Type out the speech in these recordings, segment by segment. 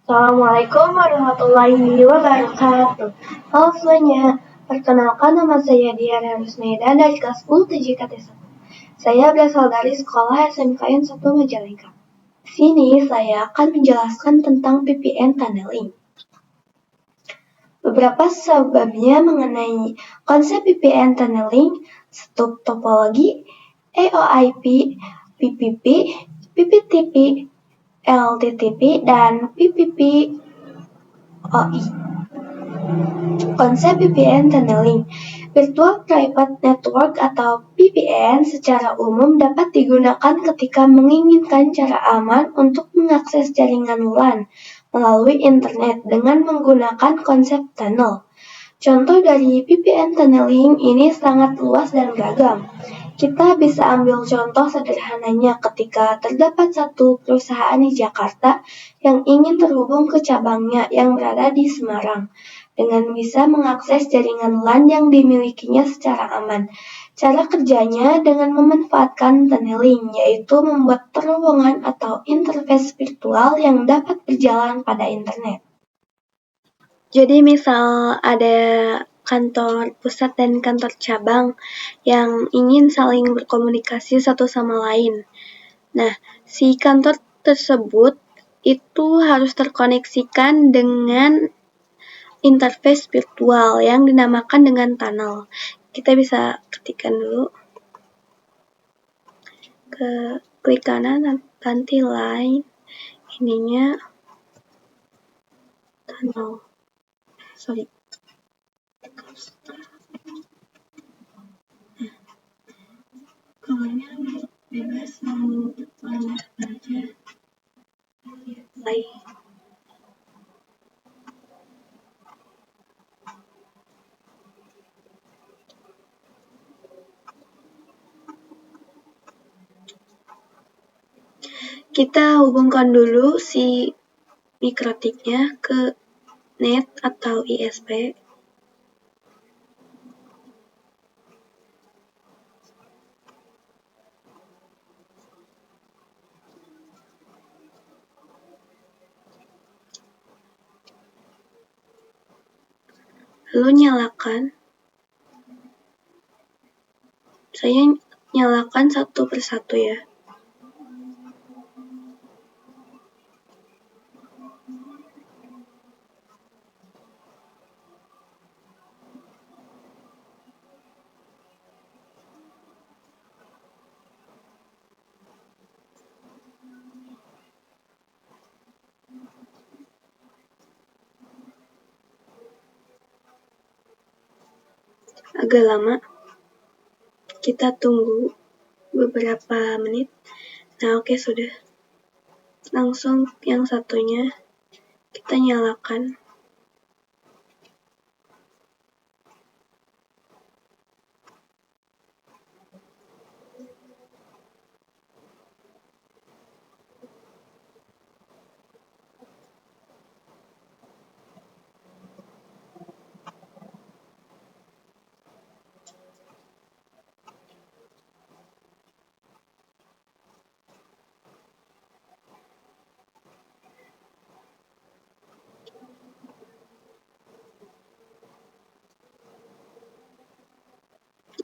Assalamualaikum warahmatullahi wabarakatuh. Halo semuanya, perkenalkan nama saya Diana Rusmeda dari kelas 10 TJKT1. Saya berasal dari sekolah SMK N 1 Majalengka. Di sini saya akan menjelaskan tentang VPN tunneling. Beberapa sebabnya mengenai konsep VPN tunneling, stub topologi, EOIP, PPP, PPTP, LTTP, dan PPPoE. Konsep VPN tunneling, Virtual Private Network atau VPN secara umum dapat digunakan ketika menginginkan cara aman untuk mengakses jaringan LAN melalui internet dengan menggunakan konsep tunnel. Contoh dari VPN tunneling ini sangat luas dan beragam. Kita bisa ambil contoh sederhananya ketika terdapat satu perusahaan di Jakarta yang ingin terhubung ke cabangnya yang berada di Semarang, dengan bisa mengakses jaringan LAN yang dimilikinya secara aman. Cara kerjanya dengan memanfaatkan tunneling, yaitu membuat terowongan atau interface virtual yang dapat berjalan pada internet. Jadi misal ada kantor pusat dan kantor cabang yang ingin saling berkomunikasi satu sama lain. Nah, si kantor tersebut itu harus terkoneksikan dengan interface virtual yang dinamakan dengan tunnel. Kita bisa ketikkan dulu. Klik kanan, nanti line, ininya tunnel. Sorry. Kolomnya bebas mau mana aja. Baik. Kita hubungkan dulu si mikrotiknya ke net atau ISP. Lalu nyalakan. Saya nyalakan satu persatu ya. Agak lama. Kita tunggu beberapa menit. Nah, oke, sudah. Langsung yang satunya kita nyalakan.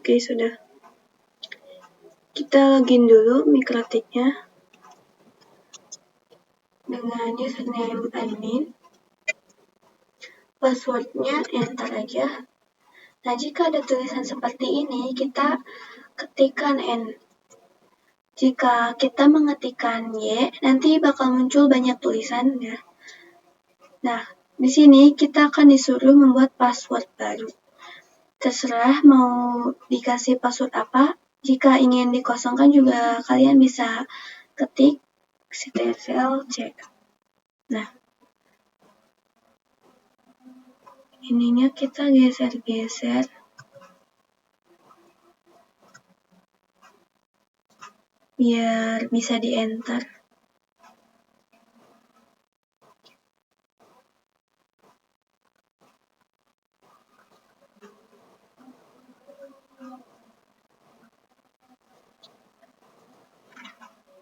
Oke, sudah. Kita login dulu mikrotiknya dengan username admin. Passwordnya enter aja. Nah, jika ada tulisan seperti ini, kita ketikkan N. Jika kita mengetikkan Y, nanti bakal muncul banyak tulisan ya. Nah, di sini kita akan disuruh membuat password baru. Terserah mau dikasih password apa. Jika ingin dikosongkan juga kalian bisa ketik ctrl+C. Nah, ininya kita geser-geser. Biar bisa di-enter.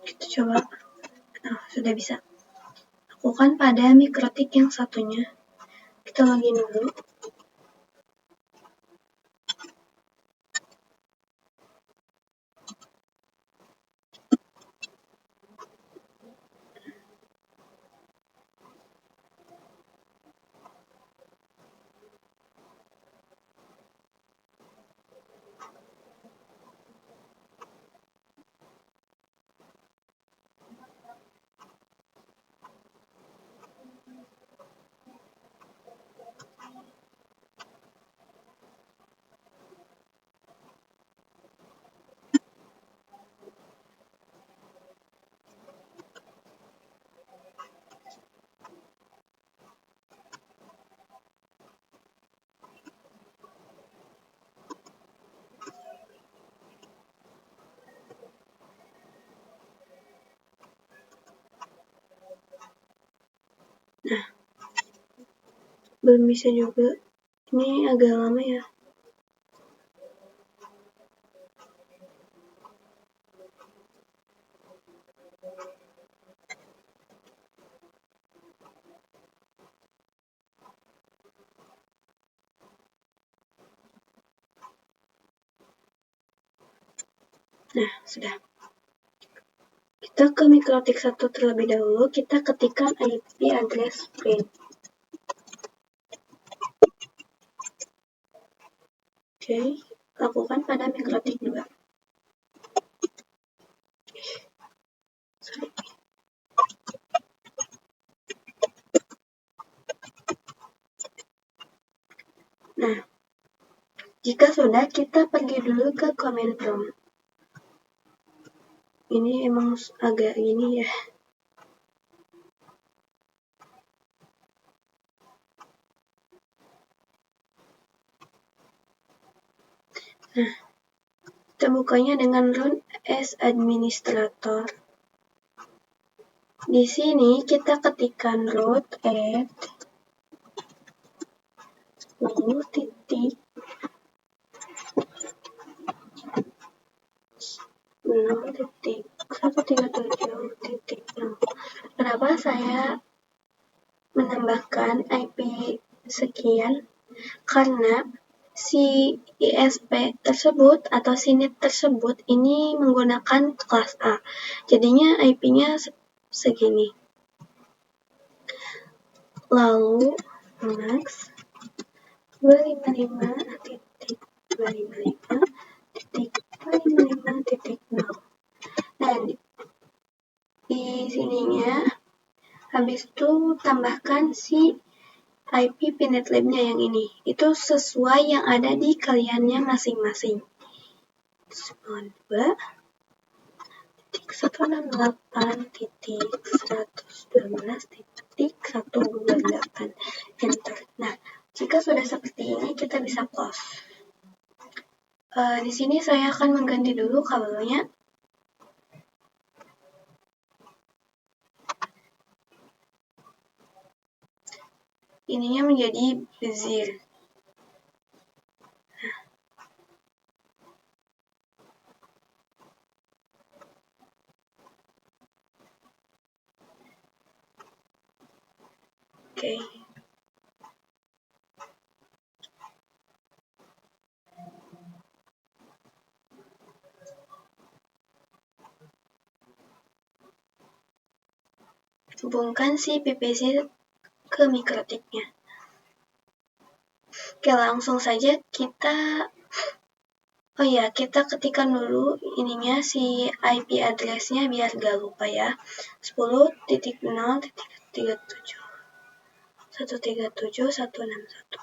Kita coba. Nah, sudah bisa. Aku lakukan pada mikrotik yang satunya. Kita login dulu. Nah, belum bisa juga. Ini agak lama ya. Nah, sudah. Kita ke mikrotik 1 terlebih dahulu, kita ketikkan IP address print. Oke, lakukan pada mikrotik 2. Nah, jika sudah, kita pergi dulu ke command prompt. Ini emang agak gini ya. Nah, kita bukanya dengan run as administrator. Di sini kita ketikkan root at lalu titik 6.137.0. Kenapa saya menambahkan IP sekian? Karena si ISP tersebut atau si NIT tersebut ini menggunakan kelas A. Jadinya IP-nya segini. Lalu max 255.255.255.0. Nah, di sininya habis itu tambahkan si IP Pinet Lab-nya yang ini. Itu sesuai yang ada di kaliannya masing-masing. 2.168.112.128. Enter. Nah, jika sudah seperti ini, kita bisa close. Di sini saya akan mengganti dulu kabelnya. Ininya menjadi bezir. Oke. Hubungkan si PPC ke mikrotiknya. Oke, langsung saja kita kita ketikkan dulu ininya si IP address-nya biar gak lupa ya. 10.0.37 137.161.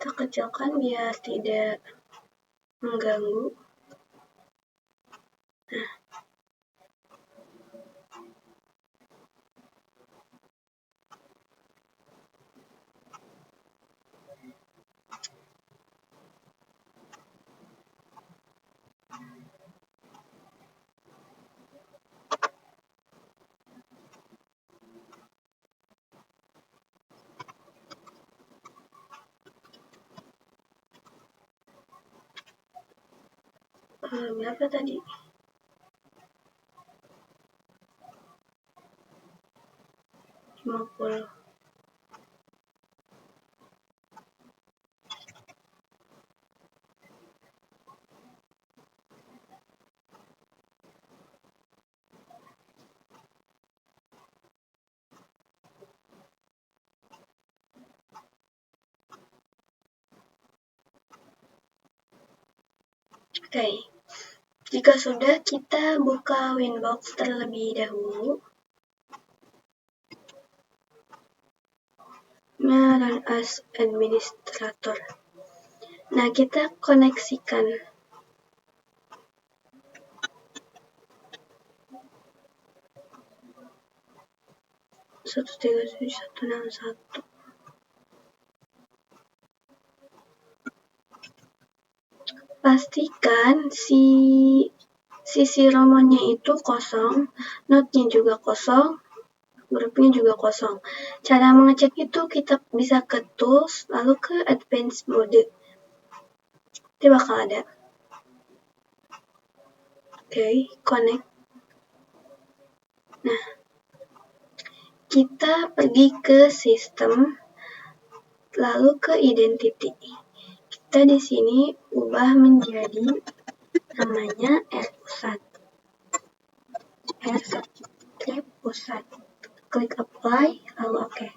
kita kecilkan biar tidak mengganggu. Nah, berapa tadi? 50. Oke, jika sudah, kita buka Winbox terlebih dahulu. Run as administrator. Nah, kita koneksikan. Satu tiga tujuh satu enam satu. Pastikan sisi romonnya itu kosong, node-nya juga kosong, grupnya juga kosong. Cara mengecek itu kita bisa ke tools, lalu ke advanced mode. Itu bakal ada. Oke, connect. Nah, kita pergi ke sistem, lalu ke identity. Kita di sini ubah menjadi namanya R pusat. R pusat. Klik apply, lalu oke.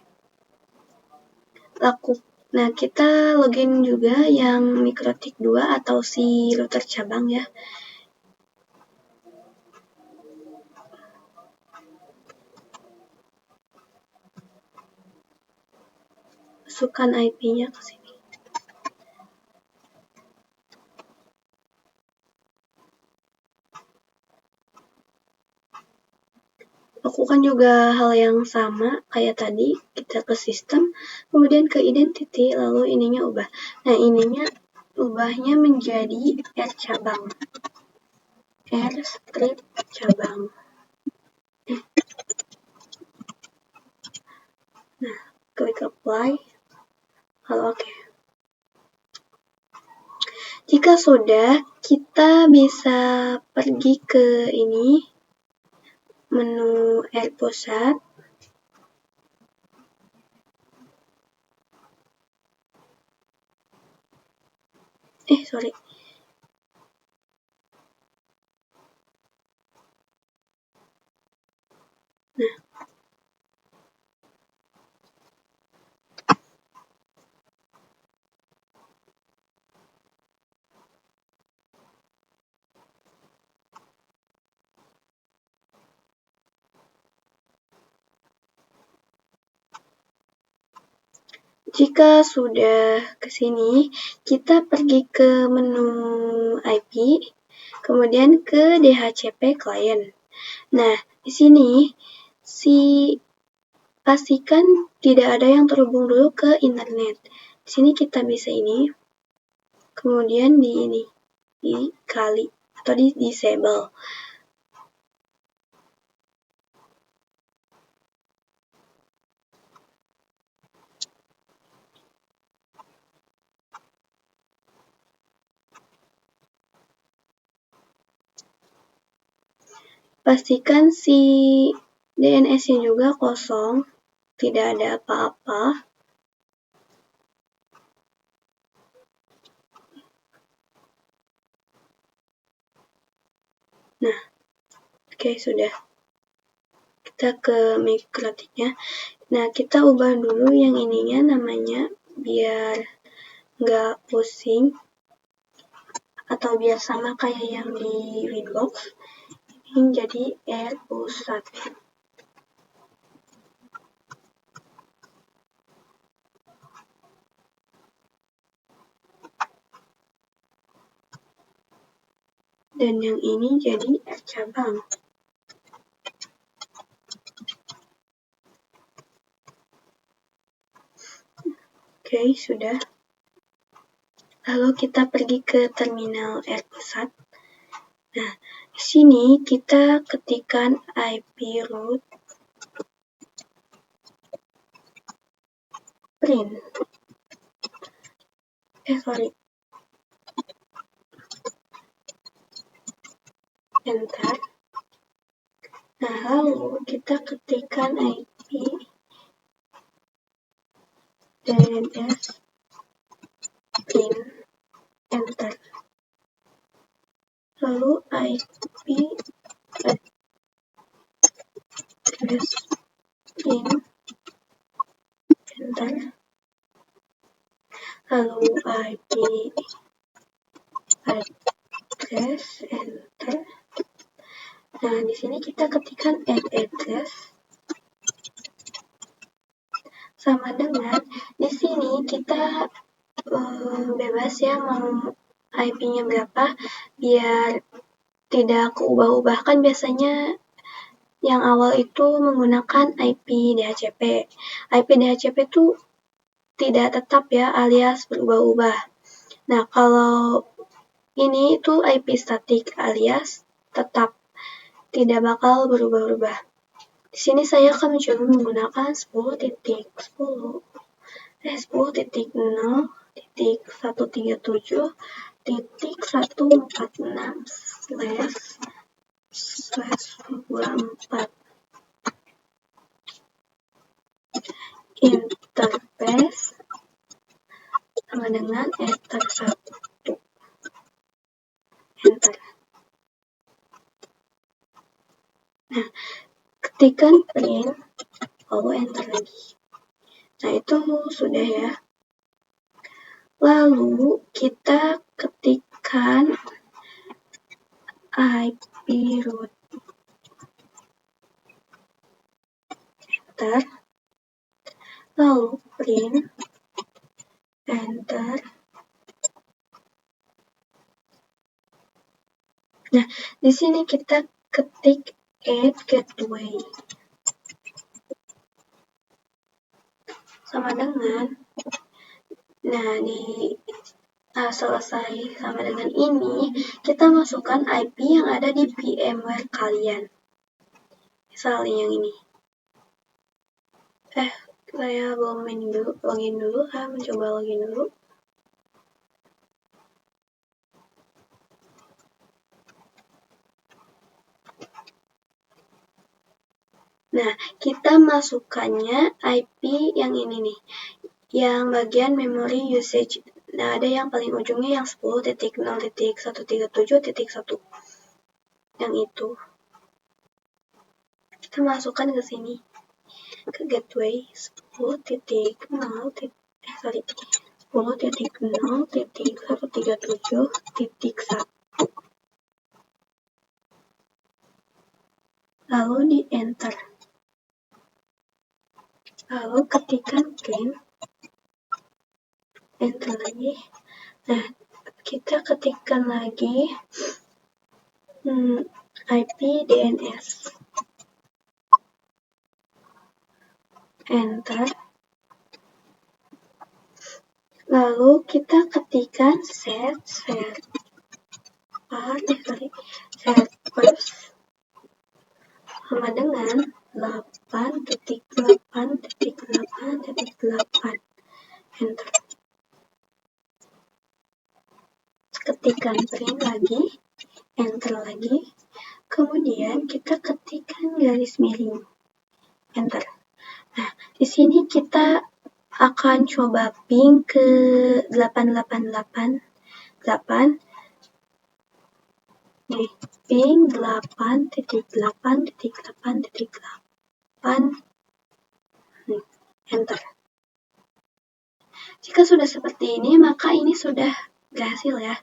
Nah, kita login juga yang MikroTik 2 atau si router cabang ya. Masukkan IP-nya ke sini. Lakukan juga hal yang sama kayak tadi, kita ke sistem, kemudian ke identity, lalu ininya ubah. Nah, ininya ubahnya menjadi R cabang. R strip cabang. Nah, klik apply, lalu oke. Jika sudah, kita bisa pergi ke ini, menu R pusat. Sorry. Nah, jika sudah ke sini, kita pergi ke menu IP, kemudian ke DHCP client. Nah, di sini pastikan tidak ada yang terhubung dulu ke internet. Di sini kita bisa ini, kemudian dikali atau di disable. Pastikan si DNS-nya juga kosong, tidak ada apa-apa. Nah, oke, sudah. Kita ke MikroTik-nya. Nah, kita ubah dulu yang ininya namanya biar nggak pusing atau biar sama kayak yang di Winbox. Ini jadi R pusat. dan yang ini jadi R cabang. Oke, sudah. Lalu kita pergi ke terminal R pusat. Nah, di sini kita ketikkan IP root print. Enter. Nah, lalu kita ketikkan IP DNS print. Enter. Lalu IP address print. Enter. Lalu IP address. Enter. Nah, di sini kita ketikkan address sama dengan di sini kita bebas ya mau IP-nya berapa biar tidak keubah-ubah. Kan biasanya yang awal itu menggunakan IP DHCP. IP DHCP itu tidak tetap ya, alias berubah-ubah. Nah, kalau ini itu IP statik alias tetap, tidak bakal berubah-ubah. Di sini saya akan mencoba menggunakan 10.10.137.146//24 interface sama dengan enter 1. Enter. Nah, ketikkan print, lalu enter lagi. Nah, itu sudah ya. Lalu kita ketikkan IP root. Enter. Lalu print. Enter. Nah, di sini kita ketik add gateway. Sama dengan, nah selesai sama dengan ini, kita masukkan IP yang ada di VMware kalian. Misalnya yang ini. Saya login dulu, mencoba login dulu. Nah, kita masukkannya IP yang ini nih, yang bagian memory usage. Nah, ada yang paling ujungnya yang 10.0.137.1. Yang itu. Kita masukkan ke sini. Ke gateway 10.0.137.1. Lalu di enter. Lalu ketikkan print. Enter lagi. Nah, kita ketikkan lagi IP DNS. Enter. Lalu kita ketikkan servers sama dengan 8.8.8.8. Enter. Ketikkan print lagi, enter lagi. Kemudian kita ketikkan garis miring. Enter. Nah, di sini kita akan coba ping ke 8.8.8. Nih, ping 8.8.8.8. Enter. Jika sudah seperti ini, maka ini sudah berhasil ya.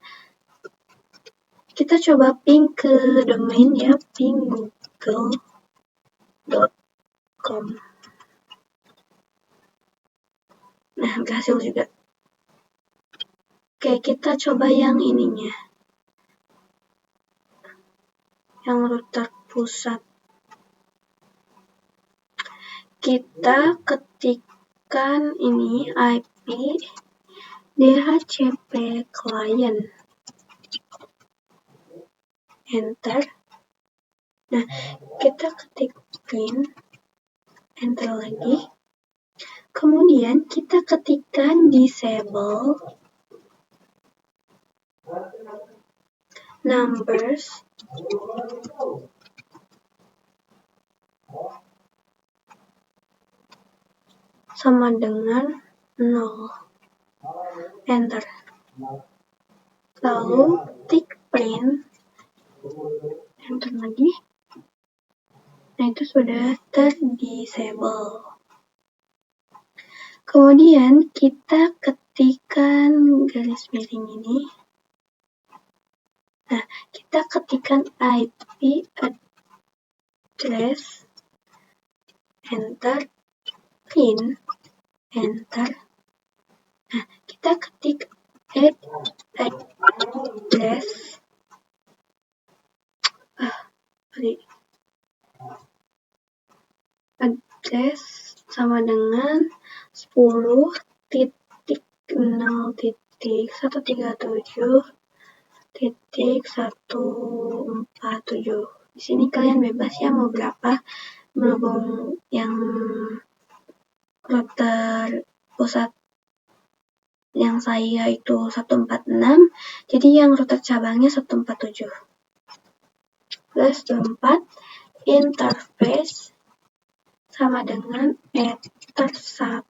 Kita coba ping ke domain ya, ping google.com. Nah, berhasil juga. Oke, kita coba yang ininya. yang router pusat. Kita ketikkan ini IP DHCP client. Enter. Nah, kita ketik print. Enter lagi. Kemudian kita ketikkan disable numbers sama dengan 0. Enter. Lalu tik print. Enter lagi. Nah, itu sudah terdisable. Kemudian kita ketikkan garis miring ini. Nah, kita ketikkan IP address. Enter. Print. Enter. Nah, kita ketik address. Address sama dengan 10.0.137.147. Di sini kalian bebas ya mau berapa, berhubung yang router pusat yang saya itu 146, jadi yang router cabangnya 147. Plus 24 interface sama dengan ether 1.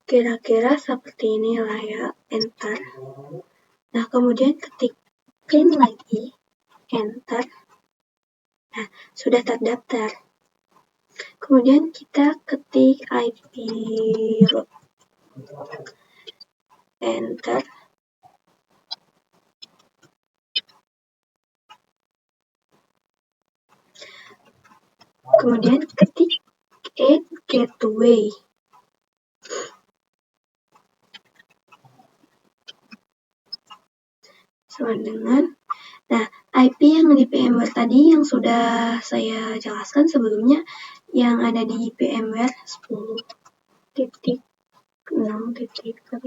Kira-kira seperti inilah ya, enter. Nah, kemudian ketik print lagi, enter. Nah, sudah terdaftar. Kemudian kita ketik IP root. Enter. Kemudian ketik add gateway. Sama dengan, nah, IP yang di VMware tadi yang sudah saya jelaskan sebelumnya, yang ada di VMware 10.6.137.1.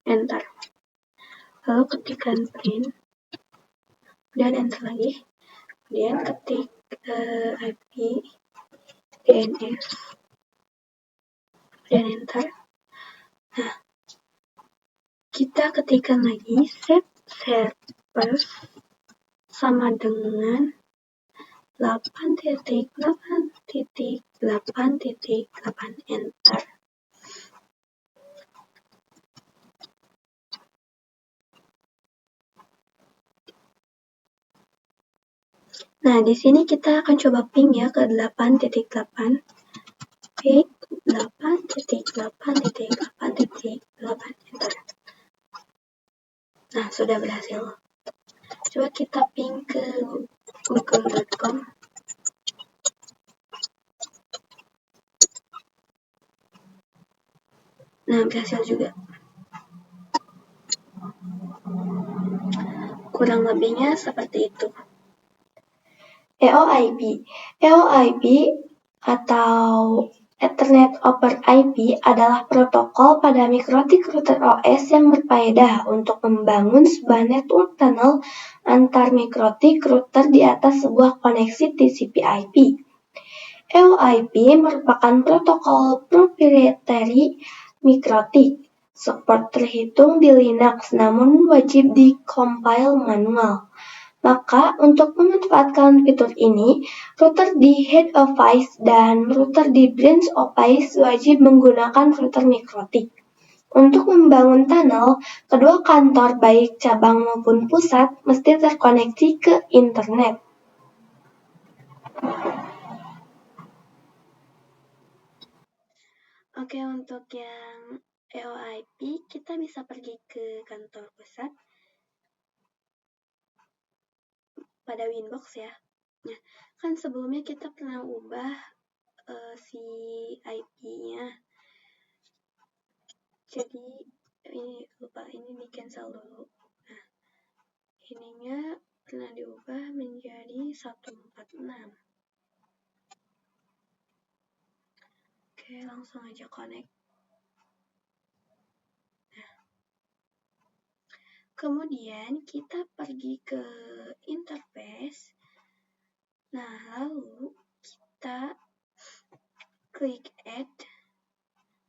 Enter. Lalu ketikkan print. Kemudian enter lagi. Kemudian ketik IP DNS. Kemudian enter. Nah, kita ketikkan lagi set servers sama dengan 8.8.8.8. Enter. Nah, di sini kita akan coba ping ya ke 8.8. Ping 8.8.8.8. Enter. Nah, sudah berhasil. Coba kita ping ke google.com. Nah, berhasil juga. Kurang lebihnya seperti itu. EOIP. EOIP atau Ethernet over IP adalah protokol pada mikrotik router OS yang berfaedah untuk membangun sebuah network tunnel antar mikrotik router di atas sebuah koneksi TCP/IP. EOIP merupakan protokol proprietary mikrotik. Support terhitung di Linux, namun wajib di-compile manual. Maka, untuk memanfaatkan fitur ini, router di head office dan router di branch office wajib menggunakan router mikrotik. Untuk membangun tunnel, kedua kantor baik cabang maupun pusat mesti terkoneksi ke internet. Oke, untuk yang EOIP, kita bisa pergi ke kantor pusat pada Winbox ya. Nah, kan sebelumnya kita pernah ubah si IP-nya. Jadi ini lupa, ini di cancel dulu. Nah, ininya pernah diubah menjadi 146. Oke, langsung aja connect. Nah, kemudian kita pergi ke interface. Nah, lalu kita klik add,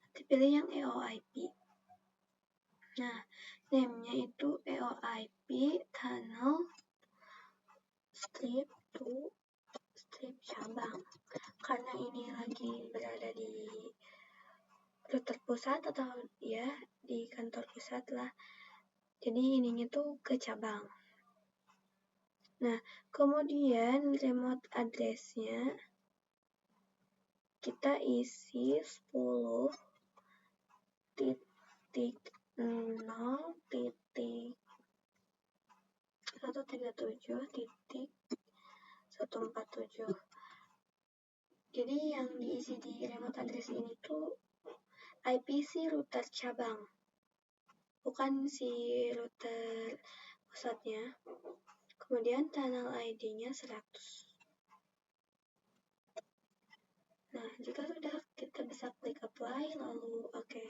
nanti pilih yang EOIP. Nah, name-nya itu EOIP tunnel strip to strip cabang. Karena ini lagi berada di router pusat atau ya di kantor pusat lah. Jadi ininya tuh ke cabang. Nah, kemudian remote address-nya kita isi 10.0.137.142. Jadi yang diisi di remote address ini tuh IP si router cabang, bukan si router pusatnya. Kemudian tunnel ID-nya 100. Nah, jika sudah, kita bisa klik apply, lalu oke.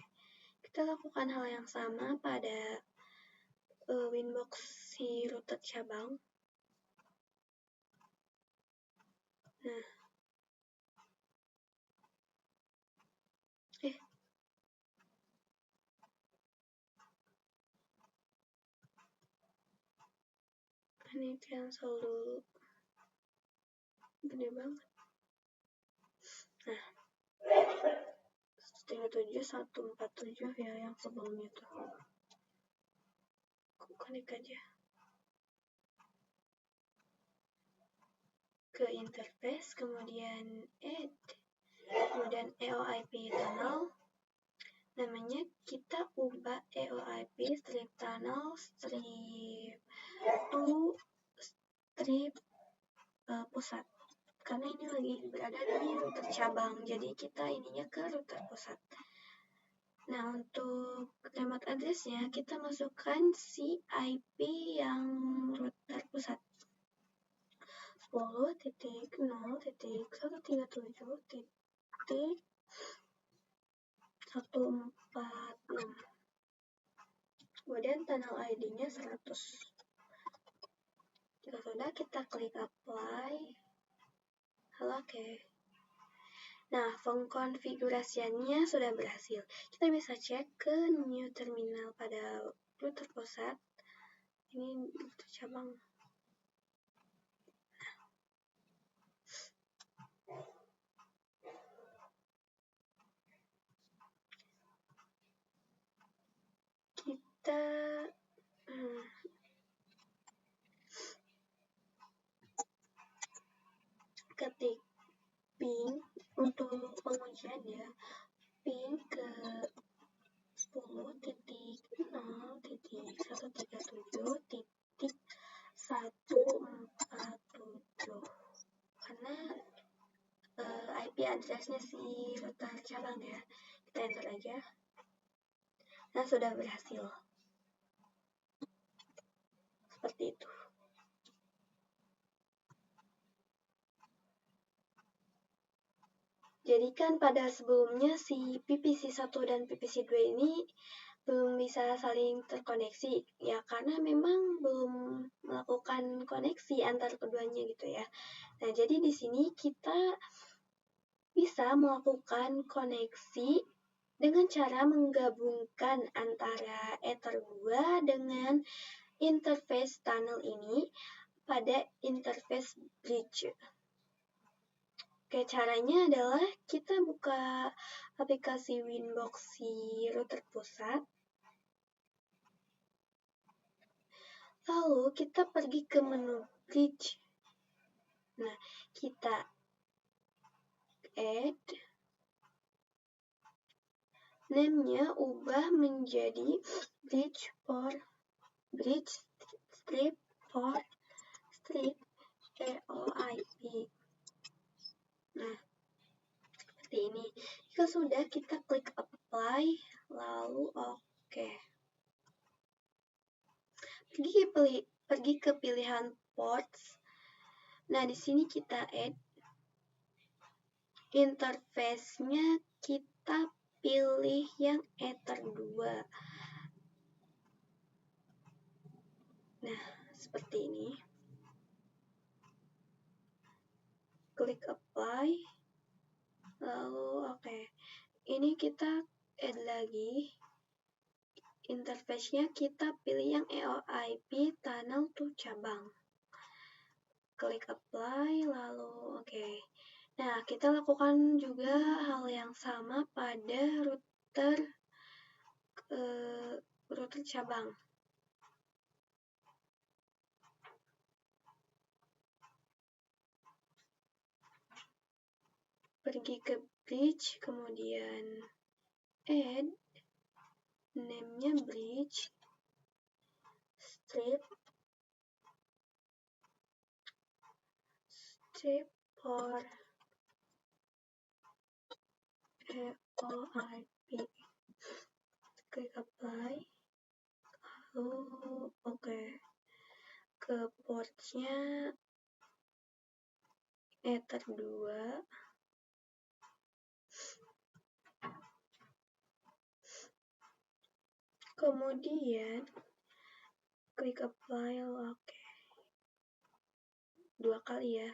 Kita lakukan hal yang sama pada Winbox si router cabang. Nah, ini cancel dulu. Gede banget. Nah, 147.147 ya yang sebelumnya tuh. Aku connect aja ke interface, kemudian add, kemudian EOIP tunnel. Namanya kita ubah EOIP strip tunnel strip to strip pusat. Karena ini lagi berada di router cabang, jadi kita ininya ke router pusat. Nah, untuk remote address-nya kita masukkan si IP yang router pusat. 10.0.137.146. Kemudian tunnel ID-nya 100. Jika sudah, kita klik apply. Oke. Nah, pengkonfigurasiannya sudah berhasil. Kita bisa cek ke new terminal pada router pusat. Ini router cabang. Kita ketik ping untuk pengujian ya, ping ke 10.0.137.147 karena IP address-nya si router cabang ya. Kita enter aja. Nah, sudah berhasil. Seperti itu. Jadi kan pada sebelumnya si PPC1 dan PPC2 ini belum bisa saling terkoneksi ya, karena memang belum melakukan koneksi antar keduanya gitu ya. Nah, jadi di sini kita bisa melakukan koneksi dengan cara menggabungkan antara Ether 2 dengan interface tunnel ini pada interface bridge. Oke, caranya adalah kita buka aplikasi Winbox si router pusat. Lalu kita pergi ke menu bridge. Nah, kita add. Name-nya ubah menjadi bridge strip for strip EOIP. Nah, seperti ini. Jika sudah, kita klik apply, lalu oke. pergi ke pilihan ports. Nah, di sini kita add interface-nya, kita pilih yang Ether 2. Nah, seperti ini. Klik apply. Lalu oke. Ini kita add lagi. Interface-nya kita pilih yang EOIP tunnel to cabang. Klik apply, lalu oke. Nah, kita lakukan juga hal yang sama pada router cabang. Pergi ke bridge, kemudian add, name-nya bridge, strip for EOIP. Klik apply. Lalu oke. Ke portnya Ether 2. Kemudian klik apply. Oke. 2 kali ya.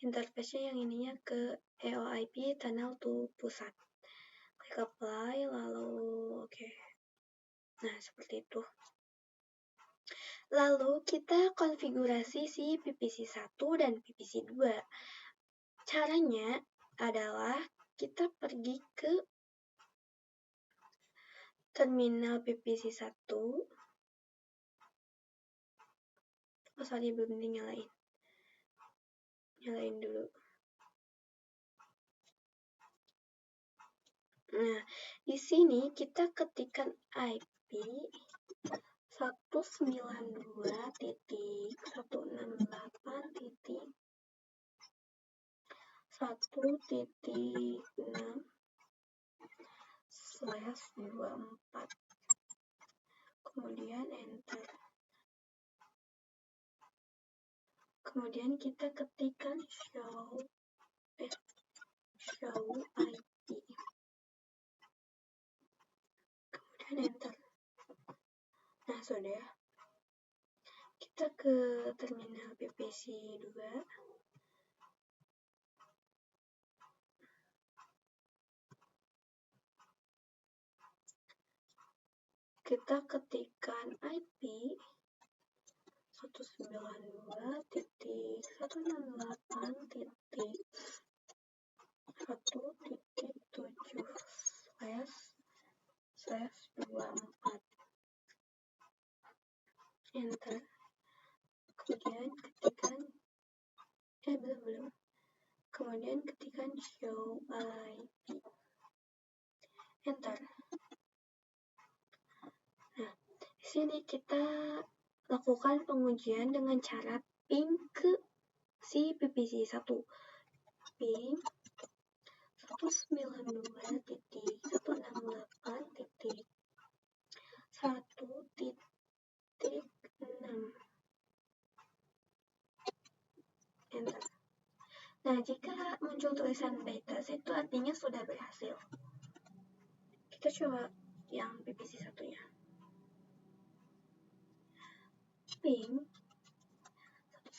Interface-nya yang ininya ke EOIP tunnel to pusat. Klik apply, lalu oke. Nah, seperti itu. Lalu kita konfigurasi si PPC 1 dan PPC 2. Caranya adalah kita pergi ke terminal PPC 1. Oh, sorry, belum dinyalain. Nyalain dulu. Nah, di sini kita ketikkan IP 192.168.6/24. Kemudian enter. Kemudian kita ketikkan show IP. Kemudian enter. Nah, sudah. Kita ke terminal PPC 2. Kita ketikkan IP 192.168.1.7/24. Enter. Kemudian ketikkan belum. Kemudian ketikkan show IP. Enter. Nah, di sini kita lakukan pengujian dengan cara ping ke si PPC 1. Ping 192.168.1.6. Enter. Nah, jika muncul tulisan beta, itu artinya sudah berhasil. Kita coba yang PPC 1-nya. Ping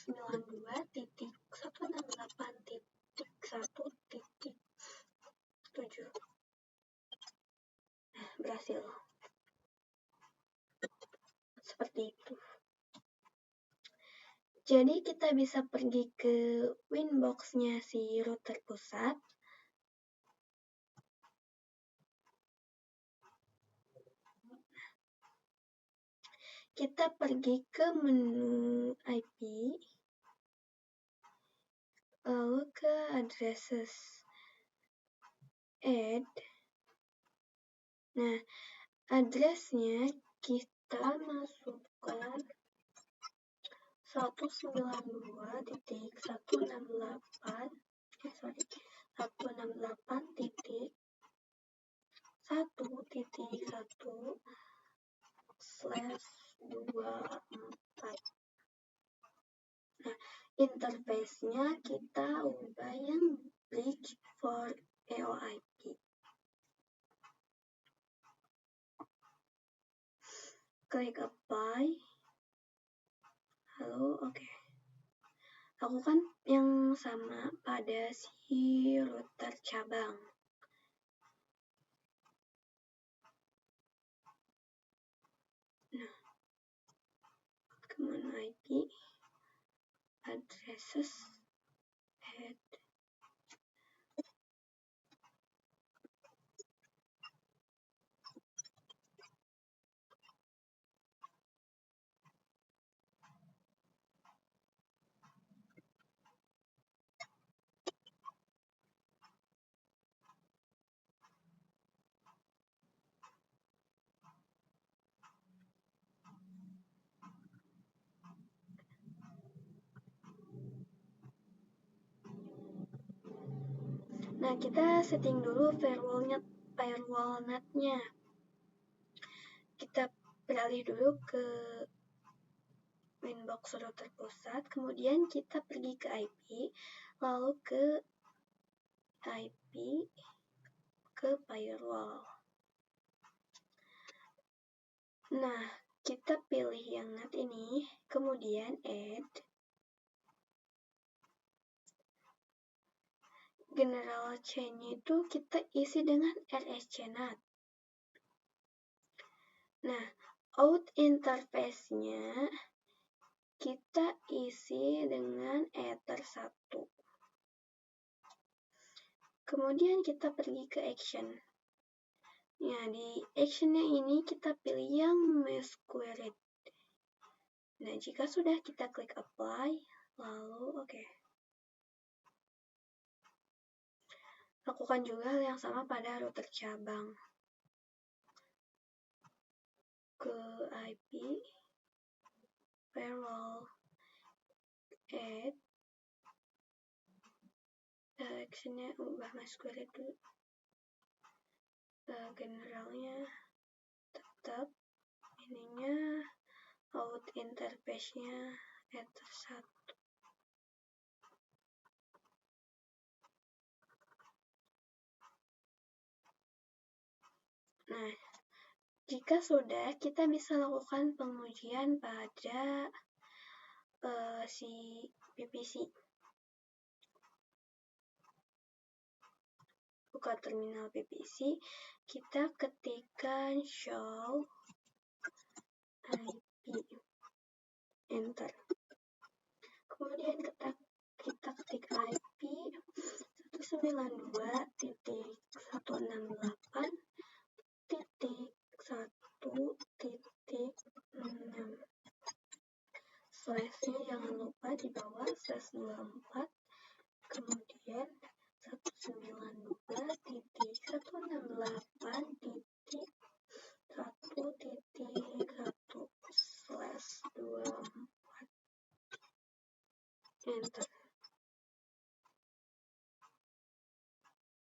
192.168.1.7. Nah, berhasil. Seperti itu. Jadi kita bisa pergi ke Winbox-nya si router pusat. Kita pergi ke menu IP, lalu ke addresses, add. Nah, addressnya kita masukkan 168.1.1.1/24. 24. Nah, interface-nya kita ubah yang bridge for EOIP. Klik apply. Lalu oke. Lakukan yang sama pada si router cabang. Nah, command IP addresses add. Nah, kita setting dulu firewall NAT-nya. Kita beralih dulu ke Winbox router pusat, kemudian kita pergi ke IP, lalu ke IP, ke firewall. Nah, kita pilih yang NAT ini, kemudian add. General chain-nya itu kita isi dengan RSCNAT. Nah, out interface-nya kita isi dengan Ether 1. Kemudian kita pergi ke action. Nah, di action-nya ini kita pilih yang masquerade. Nah, jika sudah kita klik apply, lalu oke. Lakukan juga hal yang sama pada router cabang. Ke IP, firewall, add, actionnya ubah masquerade dulu. Generalnya tetap, ininya out interface-nya Ether 1. Nah, jika sudah, kita bisa lakukan pengujian pada si PPC. Buka terminal PPC, kita ketikkan show IP, enter. Kemudian kita ketik IP 192.168.1.6. Slash-nya jangan lupa di bawah /24, kemudian 192.168.1.1/24. Enter.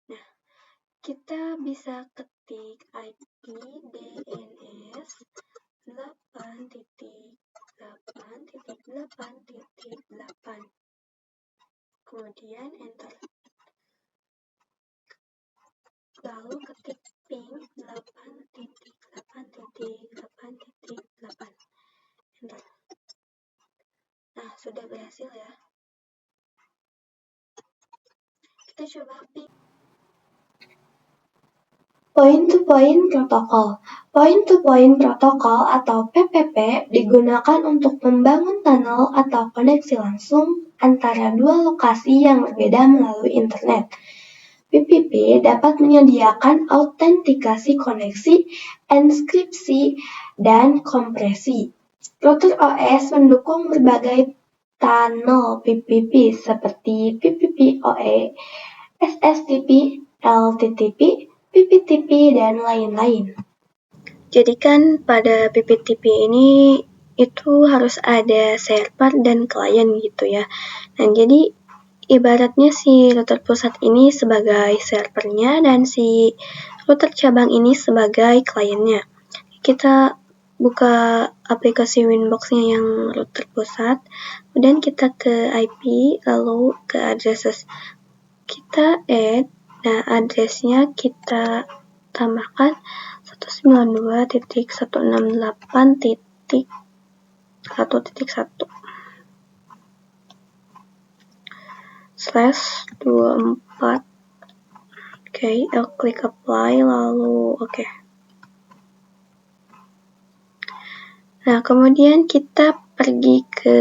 Nah, kita bisa ketik IP DNS 8.8.8.8. Kemudian enter. Lalu ketik ping 8.8.8.8. Enter. Nah, sudah berhasil ya. Kita coba ping. Point-to-point protokol. Point-to-point protokol atau PPP digunakan untuk membangun tunnel atau koneksi langsung antara dua lokasi yang berbeda melalui internet. PPP dapat menyediakan autentikasi koneksi, enskripsi, dan kompresi. Router OS mendukung berbagai tunnel PPP seperti PPP-oE, SSTP, LTTP, PPTP, dan lain-lain. Jadi kan pada PPTP ini itu harus ada server dan klien gitu ya. Nah, jadi ibaratnya si router pusat ini sebagai servernya dan si router cabang ini sebagai kliennya. Kita buka aplikasi Winbox-nya yang router pusat, kemudian kita ke IP, lalu ke addresses. Kita add, nah addressnya kita tambahkan 192.168.1.1/24. Oke, klik apply, lalu oke. Nah, kemudian kita pergi ke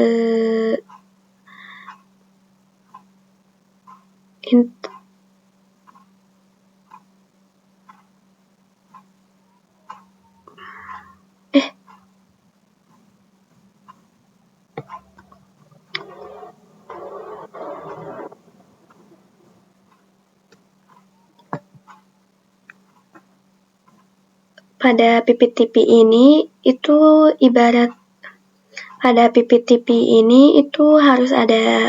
pada PPTP ini itu harus ada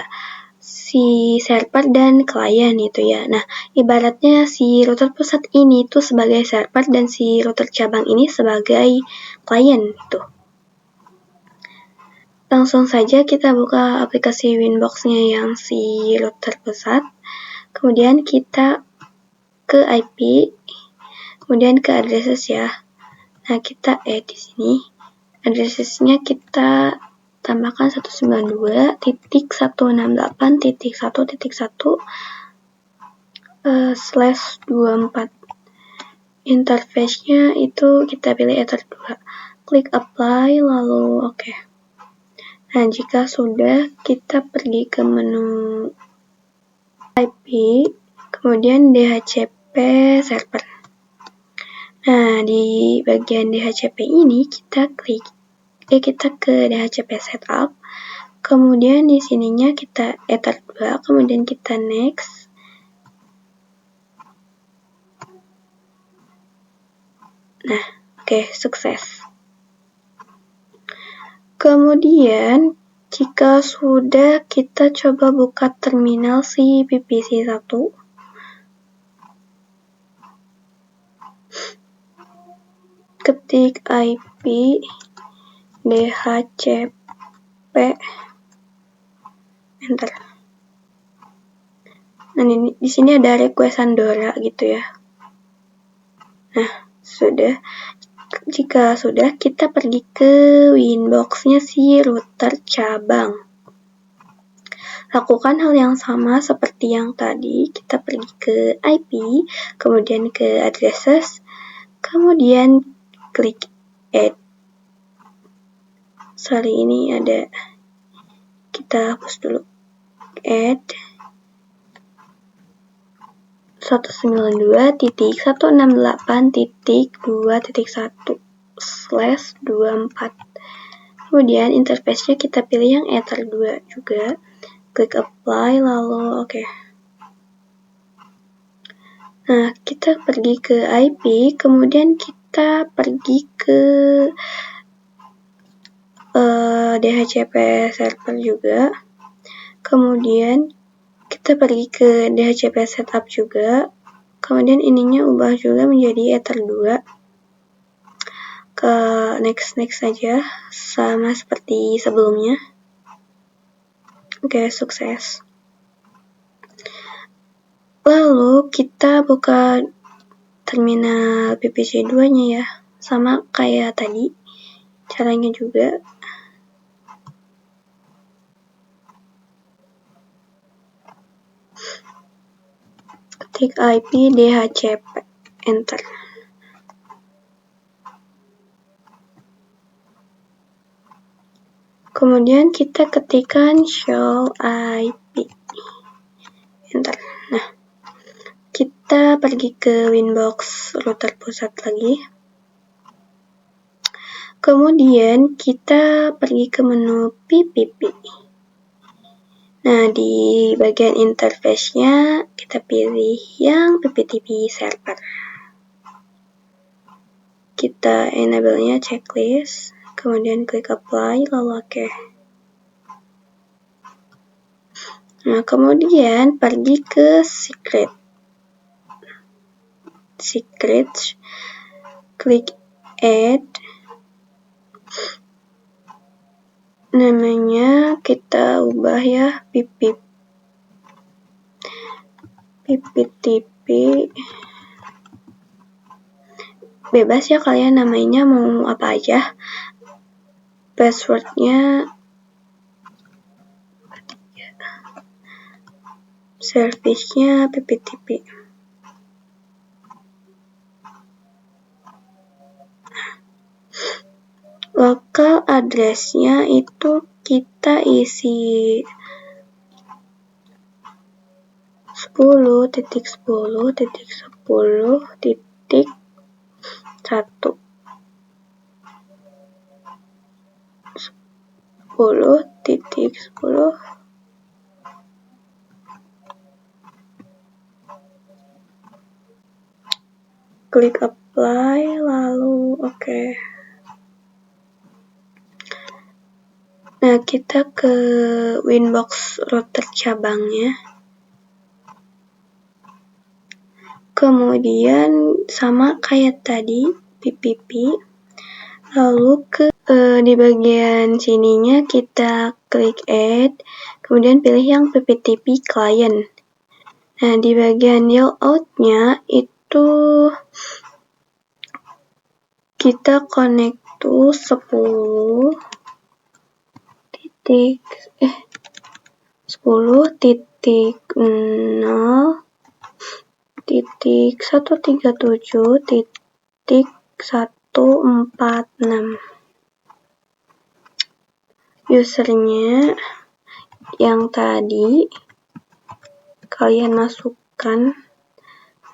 si server dan klien itu ya. Nah, ibaratnya si router pusat ini itu sebagai server dan si router cabang ini sebagai klien itu. Langsung saja kita buka aplikasi Winbox-nya yang si router pusat. Kemudian kita ke IP, kemudian ke addresses ya. Nah, kita add di sini. Addressesnya kita tambahkan 192.1.1/24. Interface-nya itu kita pilih Ether 2. Klik apply, lalu oke. Nah, jika sudah, kita pergi ke menu IP, kemudian DHCP server. Nah, di bagian DHCP ini kita ke DHCP setup. Kemudian di sininya kita Ether 2, kemudian kita next. Nah, oke, sukses. Kemudian jika sudah, kita coba buka terminal si PPC1. Ketik IP DHCP, enter. Nah, di sini ada request Andorra gitu ya. Nah, sudah. Jika sudah, kita pergi ke Winbox-nya si router cabang. Lakukan hal yang sama seperti yang tadi. Kita pergi ke IP, kemudian ke addresses, kemudian klik add. Ini ada, kita hapus dulu. Add 192.168.2.1/24. Kemudian interface-nya kita pilih yang Ether 2 juga. Klik apply, lalu oke. Nah, kita pergi ke IP, kemudian kita pergi ke DHCP server juga. Kemudian kita pergi ke DHCP setup juga. Kemudian ininya ubah juga menjadi Ether 2. Ke next saja, sama seperti sebelumnya. Oke, sukses. Lalu kita buka terminal PPC2-nya ya. Sama kayak tadi. Caranya juga. Ketik IP DHCP, enter. Kemudian kita ketikkan show IP, enter. Nah, kita pergi ke Winbox router pusat lagi. Kemudian kita pergi ke menu PPP. Nah, di bagian interface-nya kita pilih yang PPTP server. Kita enable-nya checklist, kemudian klik apply, lalu oke. Nah, kemudian pergi ke secret, klik add, kita ubah ya PPTP. Bebas ya kalian namanya mau apa aja. Passwordnya service-nya PPTP. Local address-nya itu kita isi 10.10.10.1 10.10 klik apply lalu oke. Nah, kita ke Winbox router cabangnya. Kemudian sama kayak tadi PPP. Lalu di bagian sininya kita klik add, kemudian pilih yang PPTP client. Nah, di bagian layout-nya itu kita connect to 10.0.137.146. Usernya yang tadi kalian masukkan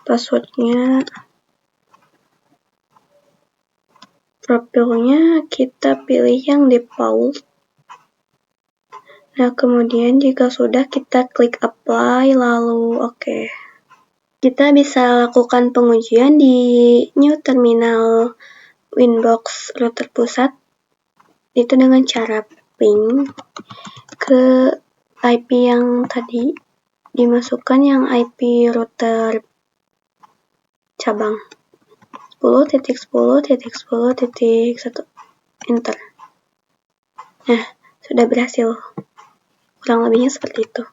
passwordnya, profilnya kita pilih yang default. Nah, kemudian jika sudah kita klik apply lalu oke. Kita bisa lakukan pengujian di new terminal Winbox router pusat itu dengan cara ping ke IP yang tadi, dimasukkan yang IP router cabang 10.10.10.1 enter. Nah, sudah berhasil. Kurang lebihnya seperti itu.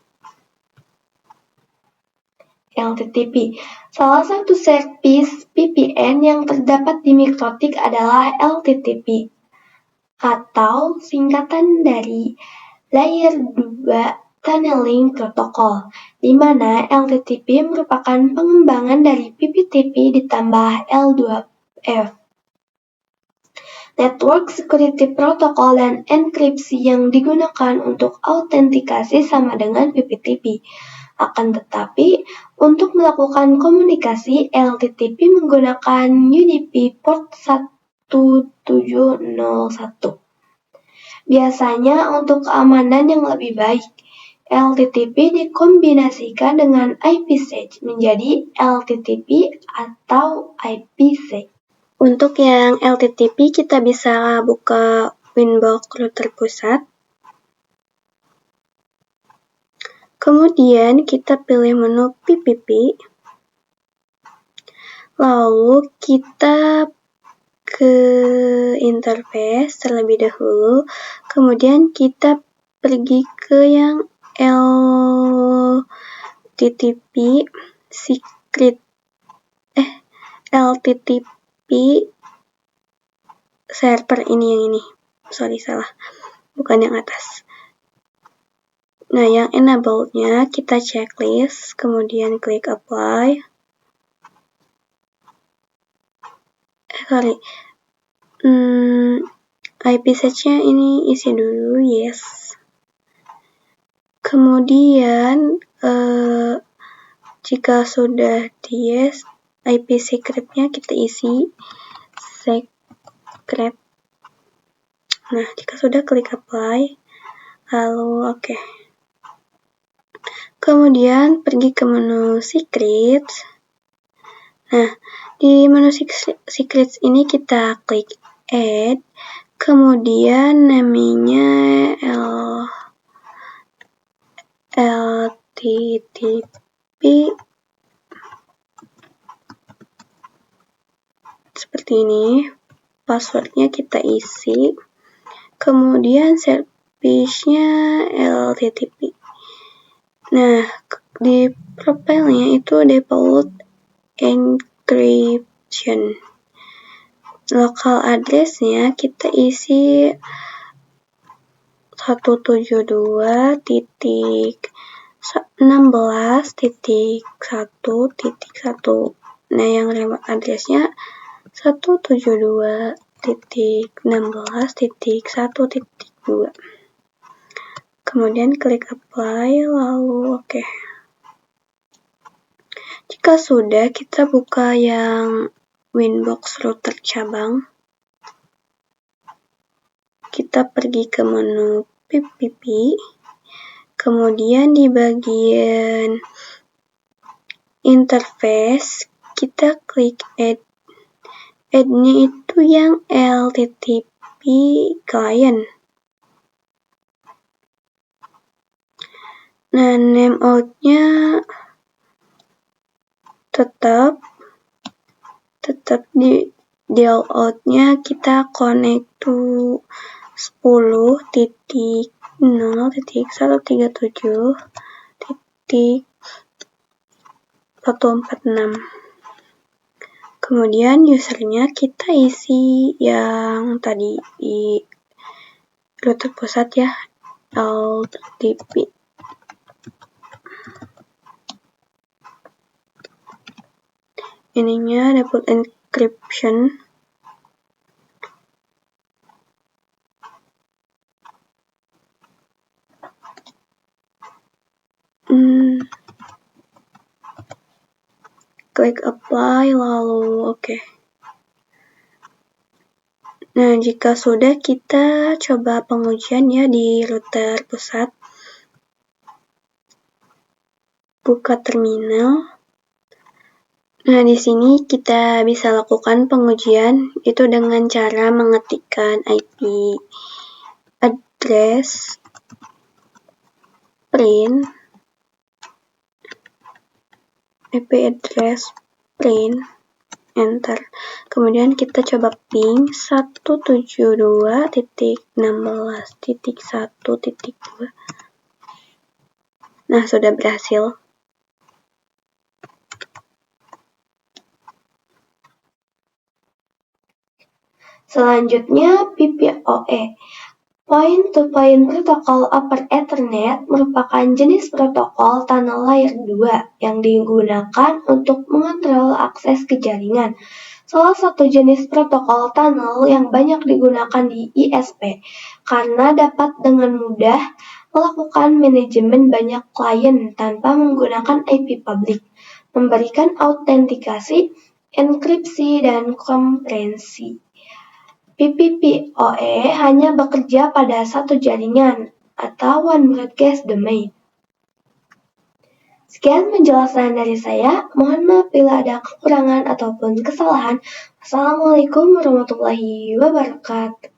LTTP. Salah satu service VPN yang terdapat di Mikrotik adalah LTTP atau singkatan dari Layer 2 Tunneling Protocol, di mana LTTP merupakan pengembangan dari PPTP ditambah L2F. Network Security Protocol dan enkripsi yang digunakan untuk autentikasi sama dengan PPTP. Akan tetapi, untuk melakukan komunikasi, LTTP menggunakan UDP port 1701. Biasanya untuk keamanan yang lebih baik, LTTP dikombinasikan dengan IPsec menjadi LTTP atau IPsec. Untuk yang LTTP kita bisa buka Winbox router pusat. Kemudian kita pilih menu PPP. Lalu kita ke interface terlebih dahulu. Kemudian kita pergi ke yang LTTP server ini yang ini. Sorry salah. Bukan yang atas. Nah, yang enable-nya kita checklist, kemudian klik apply. IPsec-nya ini isi dulu, yes. Kemudian jika sudah di yes, IP secret-nya kita isi secret. Nah, jika sudah klik apply, lalu oke. Kemudian pergi ke menu secrets. Nah, di menu secrets ini kita klik add, kemudian namanya LTTP seperti ini. Passwordnya kita isi, kemudian space-nya LTTP. Nah, di profile-nya itu default encryption. Local address-nya kita isi 172.16.1.1. Nah, yang remote address-nya 172.16.1.2. Kemudian klik apply, lalu oke. Jika sudah, kita buka yang Winbox router cabang. Kita pergi ke menu PPP, kemudian di bagian interface, kita klik add. Add-nya itu yang LTTP client. Nah, name out-nya tetap di deal out-nya kita connect to 10.0.137.146. Kemudian usernya kita isi yang tadi di router pusat ya, LTP. Ininya default encryption. Klik apply, lalu oke. Nah, jika sudah, kita coba pengujian ya di router pusat. Buka terminal. Nah, di sini kita bisa lakukan pengujian itu dengan cara mengetikkan IP address print enter. Kemudian kita coba ping 172.16.1.2. Nah, sudah berhasil. Selanjutnya PPoE. Point-to-Point Protocol over Ethernet merupakan jenis protokol tunnel layer 2 yang digunakan untuk mengontrol akses ke jaringan. Salah satu jenis protokol tunnel yang banyak digunakan di ISP karena dapat dengan mudah melakukan manajemen banyak klien tanpa menggunakan IP publik, memberikan autentikasi, enkripsi, dan kompresi. PPoE hanya bekerja pada satu jaringan atau one broadcast domain. Sekian penjelasan dari saya. Mohon maaf bila ada kekurangan ataupun kesalahan. Wassalamualaikum warahmatullahi wabarakatuh.